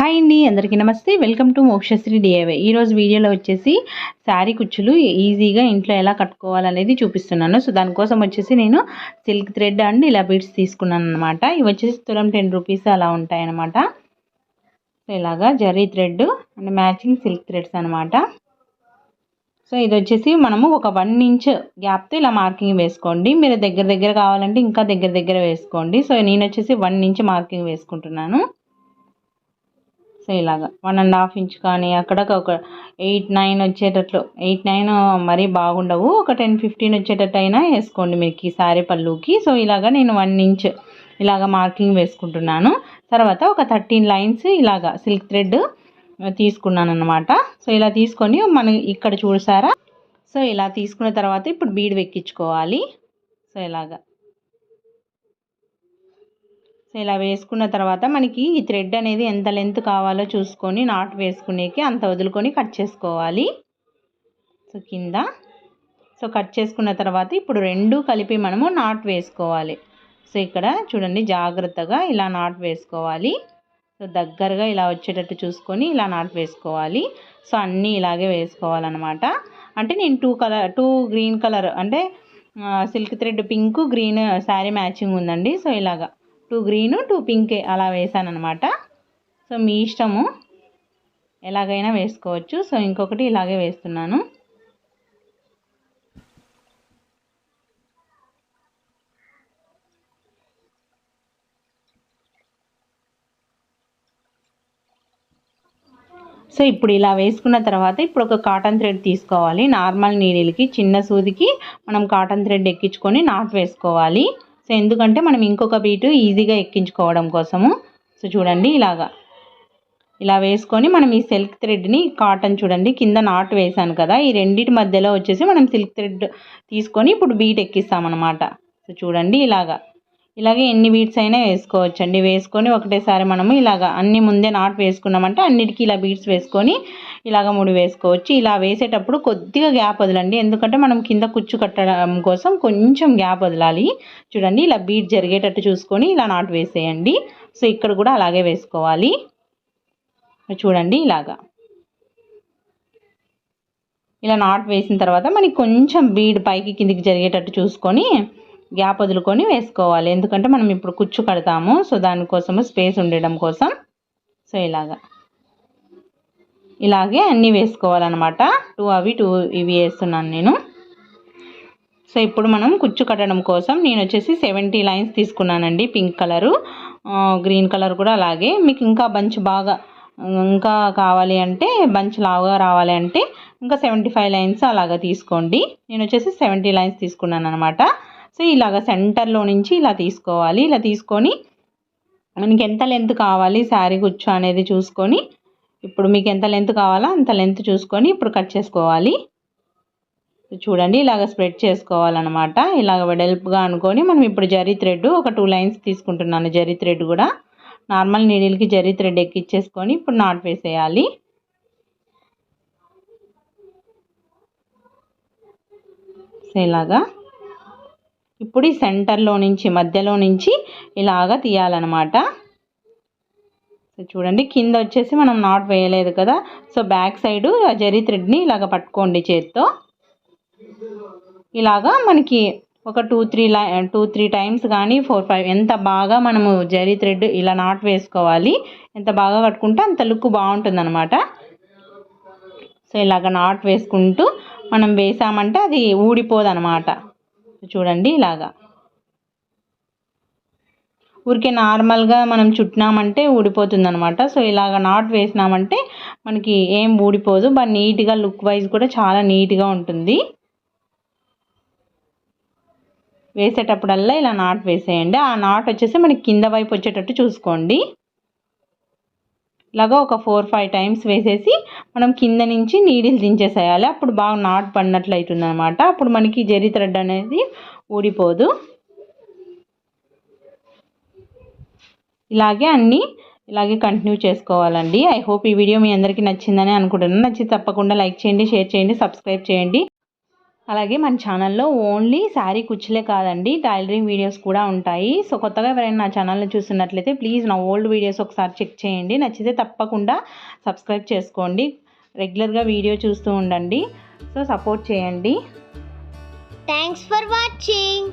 Hi అండి, అందరికీ నమస్తే. Welcome to Mokshasri DIY. ఈరోజు వీడియోలో వచ్చేసి శారీ కుచ్చులు ఈజీగా ఇంట్లో ఎలా కట్టుకోవాలనేది చూపిస్తున్నాను. సో దానికోసం వచ్చేసి నేను సిల్క్ థ్రెడ్ అండ్ ఇలా బీడ్స్ తీసుకున్నాను అనమాట. ఇవి వచ్చేసి తులం 10 రూపీస్ అలా ఉంటాయి అనమాట. సో ఇలాగా zari thread and matching silk threads అనమాట. సో ఇది వచ్చేసి మనము ఒక 1 ఇంచ్ గ్యాప్తో ఇలా మార్కింగ్ వేసుకోండి. మీరు దగ్గర కావాలంటే ఇంకా దగ్గర వేసుకోండి. సో నేను వచ్చేసి 1 ఇంచ్ మార్కింగ్ వేసుకుంటున్నాను. సో ఇలాగా 1.5 ఇంచ్ కానీ అక్కడ ఒక 8-9 వచ్చేటట్లు, 8-9 మరీ బాగుండవు, ఒక 10-15 వచ్చేటట్టు అయినా వేసుకోండి మీకు ఈ శారీ పళ్ళుకి. సో ఇలాగా నేను 1 ఇంచ్ ఇలాగ మార్కింగ్ వేసుకుంటున్నాను. తర్వాత ఒక 13 లైన్స్ ఇలాగా సిల్క్ థ్రెడ్ తీసుకున్నాను అనమాట. సో ఇలా తీసుకొని మనం ఇక్కడ చూసారా, సో ఇలా తీసుకున్న తర్వాత ఇప్పుడు బీడ్ వెక్కించుకోవాలి. సో ఇలాగా సో ఇలా వేసుకున్న తర్వాత మనకి ఈ థ్రెడ్ అనేది ఎంత లెంత్ కావాలో చూసుకొని నాట్ వేసుకునేకి అంత వదులుకొని కట్ చేసుకోవాలి. సో కింద సో కట్ చేసుకున్న తర్వాత ఇప్పుడు రెండు కలిపి మనము నాట్ వేసుకోవాలి. సో ఇక్కడ చూడండి, జాగ్రత్తగా ఇలా నాట్ వేసుకోవాలి. సో దగ్గరగా ఇలా వచ్చేటట్టు చూసుకొని ఇలా నాట్ వేసుకోవాలి. సో అన్నీ ఇలాగే వేసుకోవాలన్నమాట. అంటే నేను 2 గ్రీన్ కలర్ అంటే silk thread pink green sari matching ఉందండి. సో ఇలాగా 2 గ్రీన్ 2 పింక్ అలా వేసాను అనమాట. సో మీ ఇష్టము, ఎలాగైనా వేసుకోవచ్చు. సో ఇంకొకటి ఇలాగే వేస్తున్నాను. సో ఇప్పుడు ఇలా వేసుకున్న తర్వాత ఇప్పుడు ఒక కాటన్ థ్రెడ్ తీసుకోవాలి. నార్మల్ నీడిల్కి చిన్న సూదికి మనం కాటన్ థ్రెడ్ ఎక్కించుకొని నాట్ వేసుకోవాలి. సో ఎందుకంటే మనం ఇంకొక బీటు ఈజీగా ఎక్కించుకోవడం కోసము. సో చూడండి, ఇలా వేసుకొని మనం ఈ సిల్క్ థ్రెడ్ని కాటన్ చూడండి కింద నాట్ వేసాను కదా, ఈ రెండింటి మధ్యలో వచ్చేసి మనం సిల్క్ థ్రెడ్ తీసుకొని ఇప్పుడు బీట్ ఎక్కిస్తామన్నమాట. సో చూడండి, ఇలాగే ఎన్ని బీట్స్ అయినా వేసుకోవచ్చండి. వేసుకొని ఒకటేసారి మనము ఇలాగ అన్ని ముందే నాట్ వేసుకున్నామంటే అన్నిటికీ ఇలా బీట్స్ వేసుకొని ఇలాగ 3 వేసుకోవచ్చు. ఇలా వేసేటప్పుడు కొద్దిగా గ్యాప్ వదలండి, ఎందుకంటే మనం కింద కుచ్చు కట్టడం కోసం కొంచెం గ్యాప్ వదలాలి. చూడండి, ఇలా బీట్ జరిగేటట్టు చూసుకొని ఇలా నాట్ వేసేయండి. సో ఇక్కడ కూడా అలాగే వేసుకోవాలి. చూడండి, ఇలా నాట్ వేసిన తర్వాత మనకి కొంచెం బీడ్ పైకి కిందికి జరిగేటట్టు చూసుకొని గ్యాప్ వదులుకొని వేసుకోవాలి, ఎందుకంటే మనం ఇప్పుడు కుచ్చు కడతాము. సో దానికోసము స్పేస్ ఉండడం కోసం. సో ఇలాగే అన్నీ వేసుకోవాలన్నమాట. 2 అవి 2 ఇవి వేస్తున్నాను నేను. సో ఇప్పుడు మనం కుచ్చు కట్టడం కోసం నేను వచ్చేసి 70 లైన్స్ తీసుకున్నానండి. పింక్ కలరు, గ్రీన్ కలర్ కూడా అలాగే. మీకు ఇంకా బంచ్ బాగా ఇంకా కావాలి అంటే, బంచ్ లావుగా రావాలి అంటే ఇంకా 75 లైన్స్ అలాగా తీసుకోండి. నేను వచ్చేసి 70 లైన్స్ తీసుకున్నాను అనమాట. సో ఇలాగ సెంటర్లో నుంచి ఇలా తీసుకోవాలి. ఇలా తీసుకొని మనకి ఎంత లెంత్ కావాలి శారీ కుచ్చు అనేది చూసుకొని, ఇప్పుడు మీకు ఎంత లెంత్ కావాలో అంత లెంత్ చూసుకొని ఇప్పుడు కట్ చేసుకోవాలి. చూడండి, ఇలాగ స్ప్రెడ్ చేసుకోవాలన్నమాట. ఇలాగ వెడల్పుగా అనుకొని మనం ఇప్పుడు జరీ థ్రెడ్ ఒక 2 లైన్స్ తీసుకుంటున్నాను. జరీ థ్రెడ్ కూడా నార్మల్ నీడిల్కి జరీ థ్రెడ్ ఎక్కించేసుకొని ఇప్పుడు నాట్ వేసేయాలి. సో ఇలాగా ఇప్పుడు ఈ సెంటర్లో నుంచి మధ్యలో నుంచి ఇలాగా తీయాలన్నమాట. సో చూడండి, కింద వచ్చేసి మనం నాట్ వేయలేదు కదా, సో బ్యాక్ సైడు ఆ జరీ థ్రెడ్ని ఇలాగ పట్టుకోండి చేత్తో. ఇలాగా మనకి ఒక 2-3 టైమ్స్ కానీ 4-5 ఎంత బాగా మనము జరీ థ్రెడ్ ఇలా నాట్ వేసుకోవాలి. ఎంత బాగా కట్టుకుంటే అంత లుక్ బాగుంటుందన్నమాట. సో ఇలాగ నాట్ వేసుకుంటూ మనం వేసామంటే అది ఊడిపోదన్నమాట. చూడండి, ఇలాగా ఊరికే నార్మల్గా మనం చుట్టినామంటే ఊడిపోతుంది అనమాట. సో ఇలాగ నాట్ వేసినామంటే మనకి ఏం ఊడిపోదు, బట్ నీట్గా లుక్ వైజ్ కూడా చాలా నీట్గా ఉంటుంది. వేసేటప్పుడల్లా ఇలా నాట్ వేసేయండి. ఆ నాట్ వచ్చేసి మనకి కింద వైపు వచ్చేటట్టు చూసుకోండి. ఇలాగా ఒక 4-5 టైమ్స్ వేసేసి మనం కింద నుంచి నీడిల్ దించేసేయాలి. అప్పుడు బాగా నాట్ పడినట్లు అవుతుంది అనమాట. అప్పుడు మనకి జరీ థ్రెడ్ అనేది ఊడిపోదు. ఇలాగే అన్నీ ఇలాగే కంటిన్యూ చేసుకోవాలండి. ఐ హోప్ ఈ వీడియో మీ అందరికీ నచ్చిందని అనుకుంటున్నాను. నచ్చి తప్పకుండా లైక్ చేయండి, షేర్ చేయండి, సబ్స్క్రైబ్ చేయండి. అలాగే మన ఛానల్లో ఓన్లీ శారీ కుచ్చులే కాదండి, టైలరింగ్ వీడియోస్ కూడా ఉంటాయి. సో కొత్తగా ఎవరైనా నా ఛానల్ని చూస్తున్నట్లయితే ప్లీజ్ నా ఓల్డ్ వీడియోస్ ఒకసారి చెక్ చేయండి. నచ్చితే తప్పకుండా సబ్స్క్రైబ్ చేసుకోండి. రెగ్యులర్గా వీడియో చూస్తూ ఉండండి. సో సపోర్ట్ చేయండి. Thanks for watching.